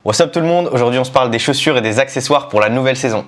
What's up tout le monde, aujourd'hui on se parle des chaussures et des accessoires pour la nouvelle saison.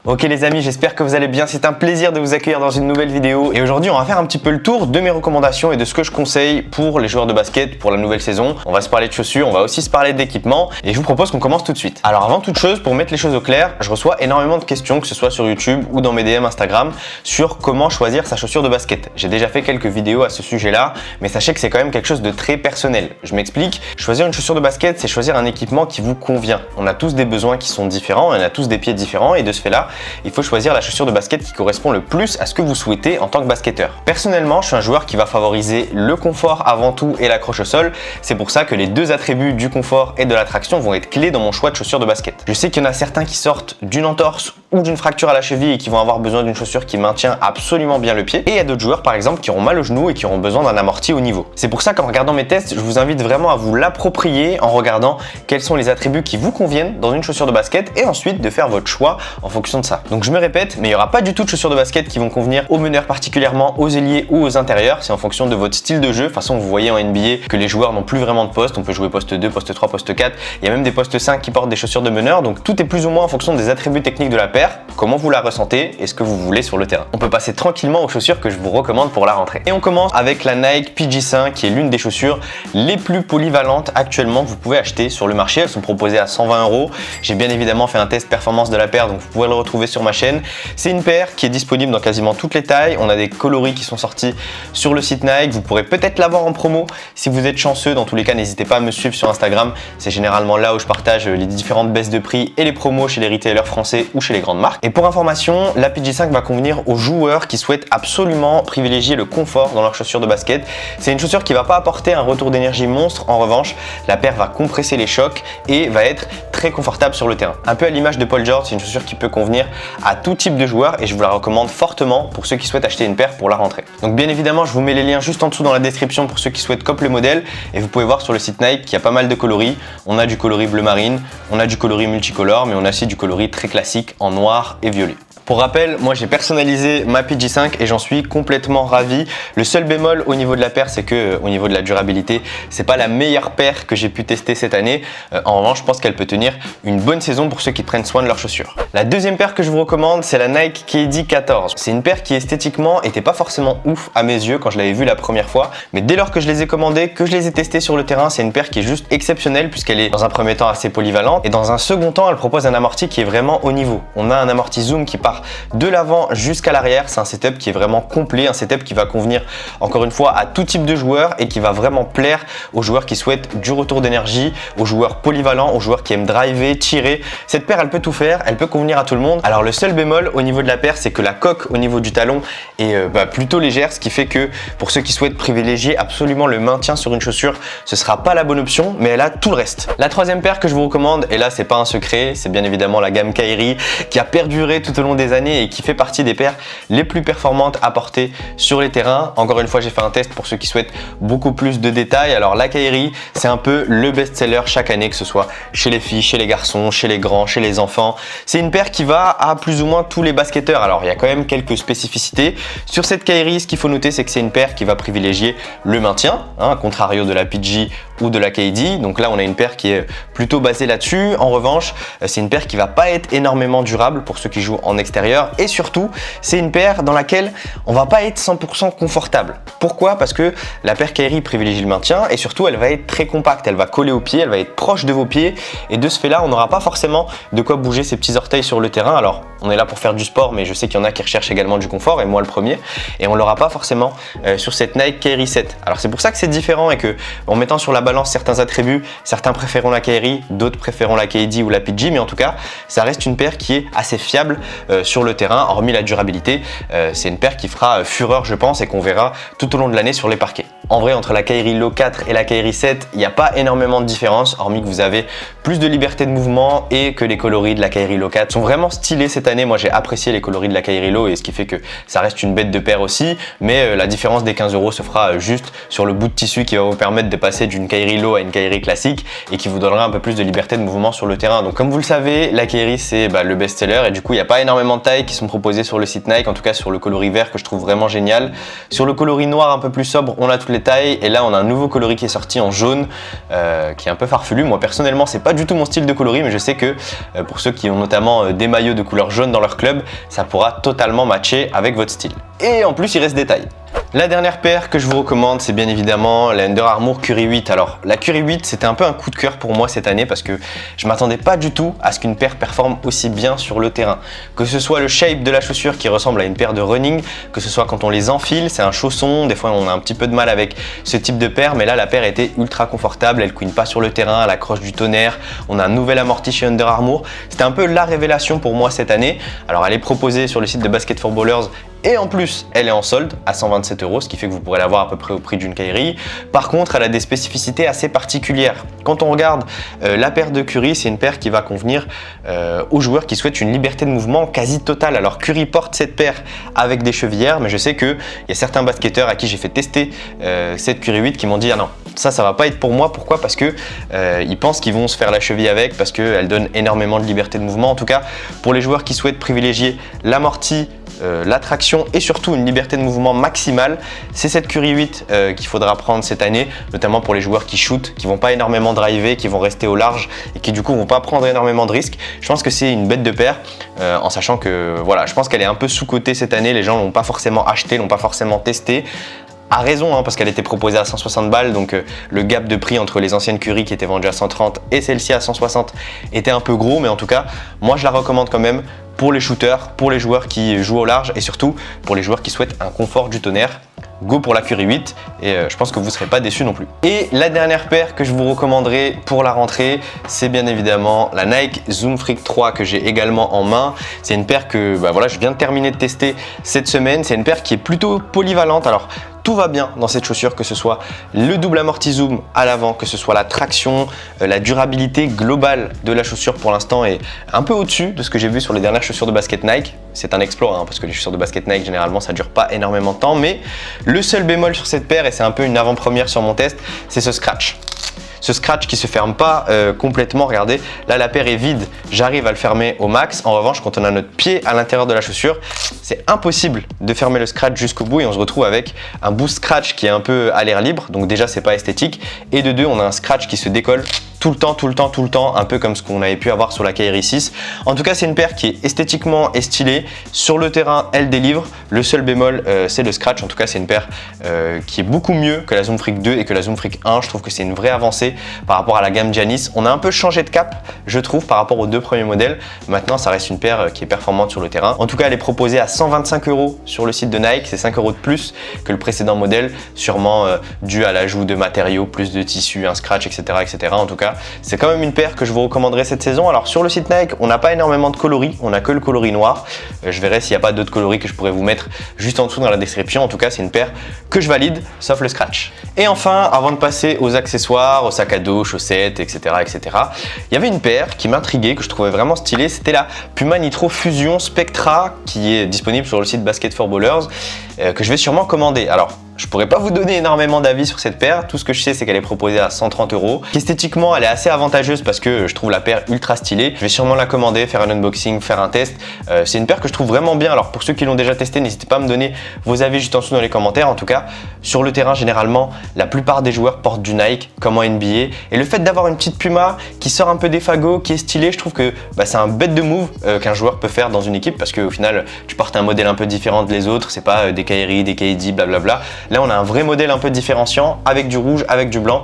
Ok les amis, j'espère que vous allez bien, c'est un plaisir de vous accueillir dans une nouvelle vidéo et aujourd'hui on va faire un petit peu le tour de mes recommandations et de ce que je conseille pour les joueurs de basket pour la nouvelle saison. On va se parler de chaussures, on va aussi se parler d'équipement et je vous propose qu'on commence tout de suite. Alors avant toute chose, pour mettre les choses au clair, je reçois énormément de questions, que ce soit sur YouTube ou dans mes DM Instagram, sur comment choisir sa chaussure de basket. J'ai déjà fait quelques vidéos à ce sujet-là, mais sachez que c'est quand même quelque chose de très personnel. Je m'explique, choisir une chaussure de basket, c'est choisir un équipement qui vous convient. On a tous des besoins qui sont différents, on a tous des pieds différents et de ce fait-là, il faut choisir la chaussure de basket qui correspond le plus à ce que vous souhaitez en tant que basketteur. Personnellement, je suis un joueur qui va favoriser le confort avant tout et l'accroche au sol. C'est pour ça que les deux attributs du confort et de la traction vont être clés dans mon choix de chaussures de basket. Je sais qu'il y en a certains qui sortent d'une entorse ou d'une fracture à la cheville et qui vont avoir besoin d'une chaussure qui maintient absolument bien le pied. Et il y a d'autres joueurs par exemple qui auront mal au genou et qui auront besoin d'un amorti haut niveau. C'est pour ça qu'en regardant mes tests, je vous invite vraiment à vous l'approprier en regardant quels sont les attributs qui vous conviennent dans une chaussure de basket et ensuite de faire votre choix en fonction de ça. Donc je me répète, mais il n'y aura pas du tout de chaussures de basket qui vont convenir aux meneurs particulièrement, aux ailiers ou aux intérieurs. C'est en fonction de votre style de jeu. De toute façon, vous voyez en NBA que les joueurs n'ont plus vraiment de poste. On peut jouer poste 2, poste 3, poste 4. Il y a même des postes 5 qui portent des chaussures de meneur. Donc tout est plus ou moins en fonction des attributs techniques de la paire, comment vous la ressentez et ce que vous voulez sur le terrain. On peut passer tranquillement aux chaussures que je vous recommande pour la rentrée. Et on commence avec la Nike PG5 qui est l'une des chaussures les plus polyvalentes actuellement que vous pouvez acheter sur le marché. Elles sont proposées à 120 €. J'ai bien évidemment fait un test performance de la paire, donc vous pouvez le retrouver sur ma chaîne. C'est une paire qui est disponible dans quasiment toutes les tailles. On a des coloris qui sont sortis sur le site Nike. Vous pourrez peut-être l'avoir en promo si vous êtes chanceux. Dans tous les cas, n'hésitez pas à me suivre sur Instagram. C'est généralement là où je partage les différentes baisses de prix et les promos chez les retailers français ou chez les grandes marques. Et pour information, la PG5 va convenir aux joueurs qui souhaitent absolument privilégier le confort dans leurs chaussures de basket. C'est une chaussure qui va pas apporter un retour d'énergie monstre. En revanche, la paire va compresser les chocs et va être très confortable sur le terrain. Un peu à l'image de Paul George, c'est une chaussure qui peut convenir à tout type de joueur et je vous la recommande fortement pour ceux qui souhaitent acheter une paire pour la rentrée. Donc bien évidemment, je vous mets les liens juste en dessous dans la description pour ceux qui souhaitent copier le modèle et vous pouvez voir sur le site Nike qu'il y a pas mal de coloris. On a du coloris bleu marine, on a du coloris multicolore, mais on a aussi du coloris très classique en noir et violet. Pour rappel, moi j'ai personnalisé ma PG5 et j'en suis complètement ravi. Le seul bémol au niveau de la paire, c'est que au niveau de la durabilité, c'est pas la meilleure paire que j'ai pu tester cette année. En revanche, je pense qu'elle peut tenir une bonne saison pour ceux qui prennent soin de leurs chaussures. La deuxième paire que je vous recommande, c'est la Nike KD 14. C'est une paire qui esthétiquement était pas forcément ouf à mes yeux quand je l'avais vue la première fois, mais dès lors que je les ai commandées, que je les ai testées sur le terrain, c'est une paire qui est juste exceptionnelle puisqu'elle est dans un premier temps assez polyvalente et dans un second temps, elle propose un amorti qui est vraiment haut niveau. On a un amorti zoom qui part de l'avant jusqu'à l'arrière. C'est un setup qui est vraiment complet, un setup qui va convenir encore une fois à tout type de joueurs et qui va vraiment plaire aux joueurs qui souhaitent du retour d'énergie, aux joueurs polyvalents, aux joueurs qui aiment driver, tirer. Cette paire, elle peut tout faire, elle peut convenir à tout le monde. Alors le seul bémol au niveau de la paire, c'est que la coque au niveau du talon est plutôt légère, ce qui fait que pour ceux qui souhaitent privilégier absolument le maintien sur une chaussure, ce sera pas la bonne option, mais elle a tout le reste. La troisième paire que je vous recommande, et là c'est pas un secret, c'est bien évidemment la gamme Kyrie qui a perduré tout au long des années et qui fait partie des paires les plus performantes à porter sur les terrains. Encore une fois, j'ai fait un test pour ceux qui souhaitent beaucoup plus de détails. Alors la Kyrie, c'est un peu le best-seller chaque année, que ce soit chez les filles, chez les garçons, chez les grands, chez les enfants. C'est une paire qui va à plus ou moins tous les basketteurs. Alors il y a quand même quelques spécificités. Sur cette Kyrie, ce qu'il faut noter, c'est que c'est une paire qui va privilégier le maintien, à contrario de la PG ou de la KD. Donc là, on a une paire qui est plutôt basée là-dessus. En revanche, c'est une paire qui va pas être énormément durable pour ceux qui jouent en extérieur. Et surtout, c'est une paire dans laquelle on va pas être 100% confortable. Pourquoi? Parce que la paire Kyrie privilégie le maintien et surtout, elle va être très compacte. Elle va coller aux pieds, elle va être proche de vos pieds. Et de ce fait-là, on n'aura pas forcément de quoi bouger ses petits orteils sur le terrain. Alors, on est là pour faire du sport, mais je sais qu'il y en a qui recherchent également du confort, et moi le premier. Et on l'aura pas forcément sur cette Nike Kyrie 7. Alors, c'est pour ça que c'est différent et que en mettant sur la balance certains attributs, certains préféreront la Kyrie, d'autres préféreront la KD ou la PG, mais en tout cas, ça reste une paire qui est assez fiable sur le terrain, hormis la durabilité. C'est une paire qui fera fureur, je pense, et qu'on verra tout au long de l'année sur les parquets. En vrai, entre la Kyrie Low 4 et la Kyrie 7, il n'y a pas énormément de différence, hormis que vous avez plus de liberté de mouvement et que les coloris de la Kyrie Low 4 sont vraiment stylés cette année. Moi, j'ai apprécié les coloris de la Kyrie Low et ce qui fait que ça reste une bête de paire aussi, mais la différence des 15 € se fera juste sur le bout de tissu qui va vous permettre de passer d'une Kyrie Low à une Kyrie classique et qui vous donnera un peu plus de liberté de mouvement sur le terrain. Donc comme vous le savez, la Kyrie c'est le best-seller et du coup il n'y a pas énormément énormément de tailles qui sont proposées sur le site Nike, en tout cas sur le coloris vert que je trouve vraiment génial. Sur le coloris noir un peu plus sobre, on a toutes les tailles, et là on a un nouveau coloris qui est sorti en jaune, qui est un peu farfelu. Moi personnellement c'est pas du tout mon style de coloris, mais je sais que pour ceux qui ont notamment des maillots de couleur jaune dans leur club, ça pourra totalement matcher avec votre style. Et en plus il reste des tailles. La dernière paire que je vous recommande, c'est bien évidemment la Under Armour Curry 8. Alors la Curry 8, c'était un peu un coup de cœur pour moi cette année parce que je m'attendais pas du tout à ce qu'une paire performe aussi bien sur le terrain. Que ce soit le shape de la chaussure qui ressemble à une paire de running, que ce soit quand on les enfile, c'est un chausson, des fois on a un petit peu de mal avec ce type de paire, mais là la paire était ultra confortable, elle couine pas sur le terrain, elle accroche du tonnerre, on a un nouvel amorti chez Under Armour. C'était un peu la révélation pour moi cette année. Alors elle est proposée sur le site de Basket for Ballers, et en plus, elle est en solde à 127 €, ce qui fait que vous pourrez l'avoir à peu près au prix d'une Kyrie. Par contre, elle a des spécificités assez particulières. Quand on regarde la paire de Curry, c'est une paire qui va convenir aux joueurs qui souhaitent une liberté de mouvement quasi totale. Alors Curry porte cette paire avec des chevillères, mais je sais qu'il y a certains basketteurs à qui j'ai fait tester cette Curry 8 qui m'ont dit « Ah non, ça va pas être pour moi ». Pourquoi? Parce que ils pensent qu'ils vont se faire la cheville avec, parce qu'elle donne énormément de liberté de mouvement. En tout cas, pour les joueurs qui souhaitent privilégier l'amorti, l'attraction et surtout une liberté de mouvement maximale, c'est cette Curry 8 qu'il faudra prendre cette année, notamment pour les joueurs qui shootent, qui vont pas énormément driver, qui vont rester au large et qui du coup vont pas prendre énormément de risques. Je pense que c'est une bête de paire, en sachant que voilà, je pense qu'elle est un peu sous-cotée cette année, les gens l'ont pas forcément acheté, l'ont pas forcément testé. A raison, hein, parce qu'elle était proposée à 160 balles, donc le gap de prix entre les anciennes Curry qui étaient vendues à 130 et celle-ci à 160 était un peu gros, mais en tout cas, moi je la recommande quand même pour les shooters, pour les joueurs qui jouent au large et surtout pour les joueurs qui souhaitent un confort du tonnerre. Go pour la Curry 8 et je pense que vous ne serez pas déçus non plus. Et la dernière paire que je vous recommanderai pour la rentrée, c'est bien évidemment la Nike Zoom Freak 3 que j'ai également en main. C'est une paire que voilà, je viens de terminer de tester cette semaine. C'est une paire qui est plutôt polyvalente. Alors tout va bien dans cette chaussure, que ce soit le double amorti zoom à l'avant, que ce soit la traction, la durabilité globale de la chaussure pour l'instant est un peu au-dessus de ce que j'ai vu sur les dernières chaussures de basket Nike. C'est un exploit hein, parce que les chaussures de basket Nike généralement ça dure pas énormément de temps, mais le seul bémol sur cette paire, et c'est un peu une avant-première sur mon test, c'est ce scratch. Ce scratch qui se ferme pas complètement, regardez, là la paire est vide, j'arrive à le fermer au max. En revanche, quand on a notre pied à l'intérieur de la chaussure, c'est impossible de fermer le scratch jusqu'au bout et on se retrouve avec un bout scratch qui est un peu à l'air libre, donc déjà c'est pas esthétique, et de deux on a un scratch qui se décolle tout le temps, un peu comme ce qu'on avait pu avoir sur la Kyrie 6. En tout cas, c'est une paire qui est esthétiquement et stylée. Sur le terrain, elle délivre. Le seul bémol, c'est le scratch. En tout cas, c'est une paire qui est beaucoup mieux que la Zoom Freak 2 et que la Zoom Freak 1. Je trouve que c'est une vraie avancée par rapport à la gamme Giannis. On a un peu changé de cap, je trouve, par rapport aux deux premiers modèles. Maintenant, ça reste une paire qui est performante sur le terrain. En tout cas, elle est proposée à 125 € sur le site de Nike. C'est 5 € de plus que le précédent modèle, sûrement dû à l'ajout de matériaux, plus de tissu, un scratch, etc., etc. En tout cas, c'est quand même une paire que je vous recommanderais cette saison. Alors sur le site Nike, on n'a pas énormément de coloris, on n'a que le coloris noir. Je verrai s'il n'y a pas d'autres coloris que je pourrais vous mettre juste en dessous dans la description. En tout cas, c'est une paire que je valide, sauf le scratch. Et enfin, avant de passer aux accessoires, aux sacs à dos, chaussettes, etc., etc., il y avait une paire qui m'intriguait, que je trouvais vraiment stylée. C'était la Puma Nitro Fusion Spectra qui est disponible sur le site Basket for Ballers, que je vais sûrement commander. Alors, je pourrais pas vous donner énormément d'avis sur cette paire. Tout ce que je sais, c'est qu'elle est proposée à 130 €. Esthétiquement, elle est assez avantageuse parce que je trouve la paire ultra stylée. Je vais sûrement la commander, faire un unboxing, faire un test. C'est une paire que je trouve vraiment bien. Alors pour ceux qui l'ont déjà testé, n'hésitez pas à me donner vos avis juste en dessous dans les commentaires. En tout cas, sur le terrain, généralement, la plupart des joueurs portent du Nike comme en NBA. Et le fait d'avoir une petite Puma qui sort un peu des fagots, qui est stylée, je trouve que c'est un bête de move qu'un joueur peut faire dans une équipe parce qu'au final, tu portes un modèle un peu différent des autres. C'est pas des Kyrie, des KD, blablabla. Là, on a un vrai modèle un peu différenciant avec du rouge, avec du blanc.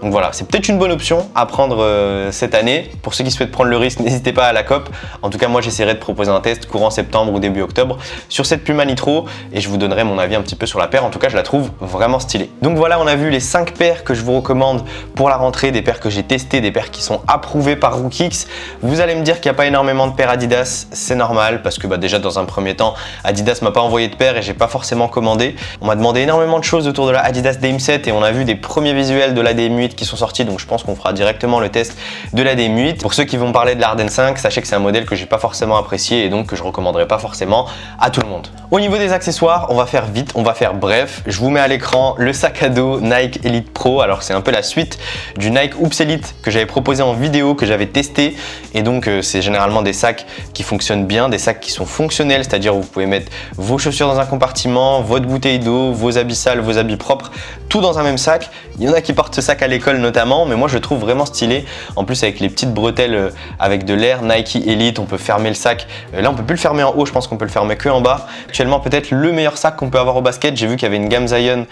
Donc voilà, c'est peut-être une bonne option à prendre cette année. Pour ceux qui souhaitent prendre le risque, n'hésitez pas à la COP. En tout cas, moi, j'essaierai de proposer un test courant septembre ou début octobre sur cette Puma Nitro et je vous donnerai mon avis un petit peu sur la paire. En tout cas, je la trouve vraiment stylée. Donc voilà, on a vu les 5 paires que je vous recommande pour la rentrée, des paires que j'ai testées, des paires qui sont approuvées par Rookix. Vous allez me dire qu'il n'y a pas énormément de paires Adidas, c'est normal parce que déjà dans un premier temps, Adidas m'a pas envoyé de paires et j'ai pas forcément commandé. On m'a demandé énormément de choses autour de la Adidas DM7 et on a vu des premiers visuels de la DM8 8 qui sont sortis, donc je pense qu'on fera directement le test de la DM8. Pour ceux qui vont parler de la Harden 5, sachez que c'est un modèle que j'ai pas forcément apprécié et donc que je recommanderais pas forcément à tout le monde. Au niveau des accessoires, on va faire vite, on va faire bref. Je vous mets à l'écran le sac à dos Nike Elite Pro. Alors c'est un peu la suite du Nike Oops Elite que j'avais proposé en vidéo, que j'avais testé, et donc c'est généralement des sacs qui fonctionnent bien, des sacs qui sont fonctionnels, c'est-à-dire vous pouvez mettre vos chaussures dans un compartiment, votre bouteille d'eau, vos habits sales, vos habits propres, tout dans un même sac. Il y en a qui portent ce sac à l'école notamment, mais moi je le trouve vraiment stylé. En plus avec les petites bretelles avec de l'air Nike Elite, on peut fermer le sac. Là on peut plus le fermer en haut, je pense qu'on peut le fermer que en bas. Actuellement peut-être le meilleur sac qu'on peut avoir au basket. J'ai vu qu'il y avait une gamme Zion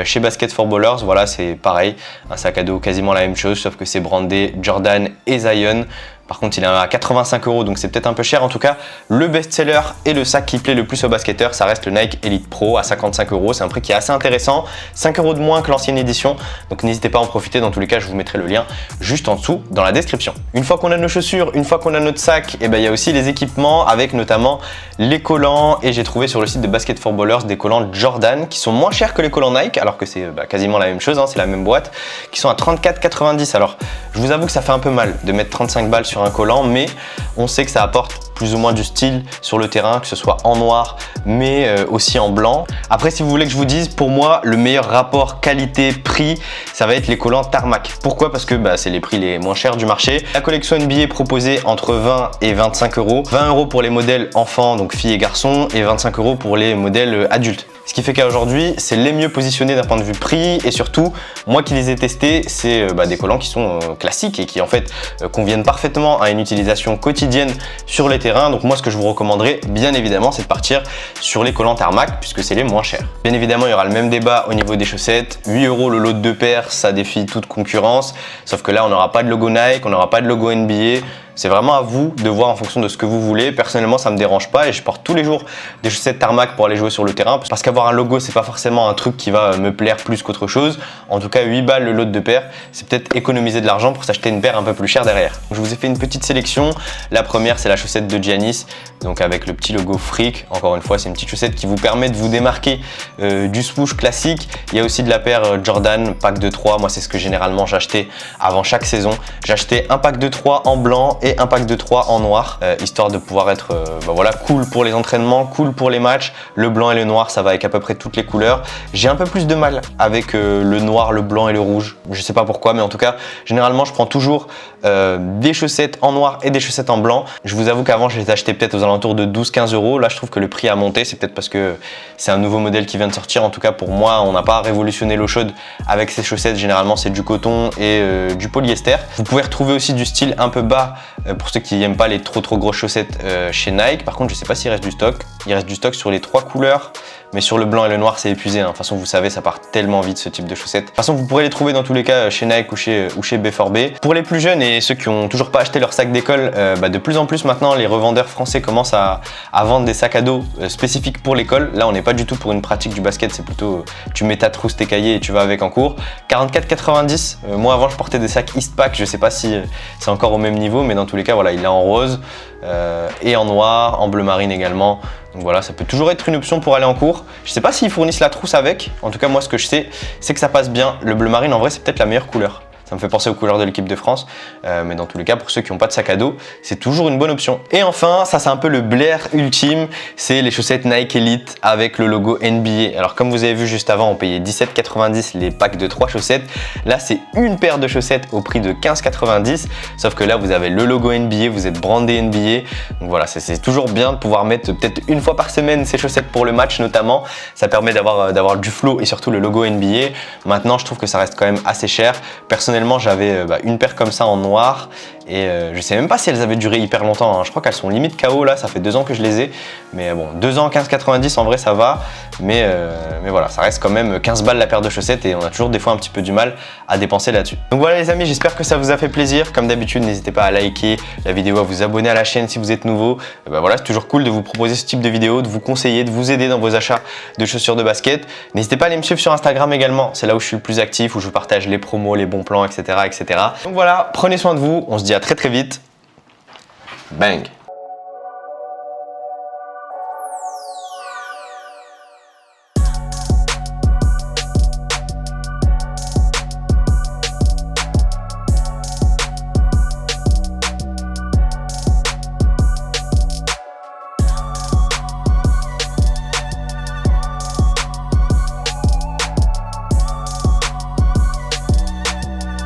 chez Basket for Ballers. Voilà, c'est pareil, un sac à dos quasiment la même chose, sauf que c'est brandé Jordan et Zion. Par contre, il est à 85 €, donc c'est peut-être un peu cher. En tout cas, le best-seller et le sac qui plaît le plus aux basketteurs, ça reste le Nike Elite Pro à 55 €. C'est un prix qui est assez intéressant, 5 € de moins que l'ancienne édition. Donc n'hésitez pas à en profiter. Dans tous les cas, je vous mettrai le lien juste en dessous dans la description. Une fois qu'on a nos chaussures, une fois qu'on a notre sac, et ben, il y a aussi les équipements avec notamment les collants. Et j'ai trouvé sur le site de Basket for Ballers des collants Jordan qui sont moins chers que les collants Nike, alors que c'est quasiment la même chose, hein, c'est la même boîte, qui sont à 34,90 €. Alors, je vous avoue que ça fait un peu mal de mettre 35 balles sur un collant, mais on sait que ça apporte plus ou moins du style sur le terrain, que ce soit en noir mais aussi en blanc. Après, si vous voulez que je vous dise, pour moi le meilleur rapport qualité-prix, ça va être les collants Tarmac. Pourquoi? Parce que c'est les prix les moins chers du marché. La collection NBA est proposée entre 20 et 25 €. 20 € pour les modèles enfants, donc filles et garçons, et 25 € pour les modèles adultes. Ce qui fait qu'aujourd'hui, c'est les mieux positionnés d'un point de vue prix, et surtout, moi qui les ai testés, c'est des collants qui sont classiques et qui en fait conviennent parfaitement à une utilisation quotidienne sur les terrains. Donc moi, ce que je vous recommanderais, bien évidemment, c'est de partir sur les collants Tarmac puisque c'est les moins chers. Bien évidemment, il y aura le même débat au niveau des chaussettes. 8 € le lot de 2 paires, ça défie toute concurrence. Sauf que là, on n'aura pas de logo Nike, on n'aura pas de logo NBA. C'est vraiment à vous de voir en fonction de ce que vous voulez. Personnellement, ça me dérange pas et je porte tous les jours des chaussettes Tarmac pour aller jouer sur le terrain parce qu'avoir un logo, c'est pas forcément un truc qui va me plaire plus qu'autre chose. En tout cas, 8 balles le lot de 2 paires, c'est peut-être économiser de l'argent pour s'acheter une paire un peu plus chère derrière. Je vous ai fait une petite sélection. La première, c'est la chaussette de Giannis, donc avec le petit logo Freak. Encore une fois, c'est une petite chaussette qui vous permet de vous démarquer du swoosh classique. Il y a aussi de la paire Jordan, pack de 3. Moi, c'est ce que généralement j'achetais avant chaque saison. J'achetais un pack de 3 en blanc et un pack de 3 en noir, histoire de pouvoir être cool pour les entraînements, cool pour les matchs. Le blanc et le noir, ça va avec à peu près toutes les couleurs. J'ai un peu plus de mal avec le noir, le blanc et le rouge. Je sais pas pourquoi, mais en tout cas, généralement, je prends toujours des chaussettes en noir et des chaussettes en blanc. Je vous avoue qu'avant, je les achetais peut-être aux alentours de 12-15 €. Là, je trouve que le prix a monté. C'est peut-être parce que c'est un nouveau modèle qui vient de sortir. En tout cas, pour moi, on n'a pas révolutionné l'eau chaude avec ces chaussettes. Généralement, c'est du coton et du polyester. Vous pouvez retrouver aussi du style un peu bas pour ceux qui n'aiment pas les trop grosses chaussettes chez Nike. Par contre, je sais pas s'il reste du stock. Il reste du stock sur les 3 couleurs, mais sur le blanc et le noir, c'est épuisé. De toute façon, vous savez, ça part tellement vite ce type de chaussettes. De toute façon, vous pourrez les trouver dans tous les cas chez Nike ou chez B4B. Pour les plus jeunes et ceux qui n'ont toujours pas acheté leur sac d'école, de plus en plus maintenant, les revendeurs français commencent à vendre des sacs à dos spécifiques pour l'école. Là, on n'est pas du tout pour une pratique du basket, c'est plutôt tu mets ta trousse, tes cahiers et tu vas avec en cours. 44,90 €. Moi, avant, je portais des sacs Eastpak. Je sais pas si c'est encore au même niveau, mais dans tous les cas, voilà, il est en rose et en noir, en bleu marine également. Donc voilà, ça peut toujours être une option pour aller en cours. Je sais pas s'ils fournissent la trousse avec. En tout cas, moi, ce que je sais, c'est que ça passe bien. Le bleu marine, en vrai, c'est peut-être la meilleure couleur. Ça me fait penser aux couleurs de l'équipe de France. Mais dans tous les cas, pour ceux qui n'ont pas de sac à dos, c'est toujours une bonne option. Et enfin, ça c'est un peu le Blair ultime, c'est les chaussettes Nike Elite avec le logo NBA. Alors comme vous avez vu juste avant, on payait 17,90 € les packs de 3 chaussettes. Là, c'est une paire de chaussettes au prix de 15,90 €. Sauf que là, vous avez le logo NBA, vous êtes brandé NBA. Donc voilà, c'est toujours bien de pouvoir mettre peut-être une fois par semaine ces chaussettes pour le match notamment. Ça permet d'avoir du flow et surtout le logo NBA. Maintenant, je trouve que ça reste quand même assez cher. Personnellement, j'avais une paire comme ça en noir et je sais même pas si elles avaient duré hyper longtemps, hein. Je crois qu'elles sont limite KO là, ça fait 2 ans que je les ai, mais bon, 2 ans 15,90 en vrai ça va, mais voilà, ça reste quand même 15 balles la paire de chaussettes et on a toujours des fois un petit peu du mal à dépenser là-dessus. Donc voilà les amis, j'espère que ça vous a fait plaisir. Comme d'habitude, n'hésitez pas à liker la vidéo, à vous abonner à la chaîne si vous êtes nouveau. Voilà, c'est toujours cool de vous proposer ce type de vidéo, de vous conseiller, de vous aider dans vos achats de chaussures de basket. N'hésitez pas à aller me suivre sur Instagram également, c'est là où je suis le plus actif, où je vous partage les promos, les bons plans, etc. Donc voilà, prenez soin de vous, on se dit à très vite. Bang!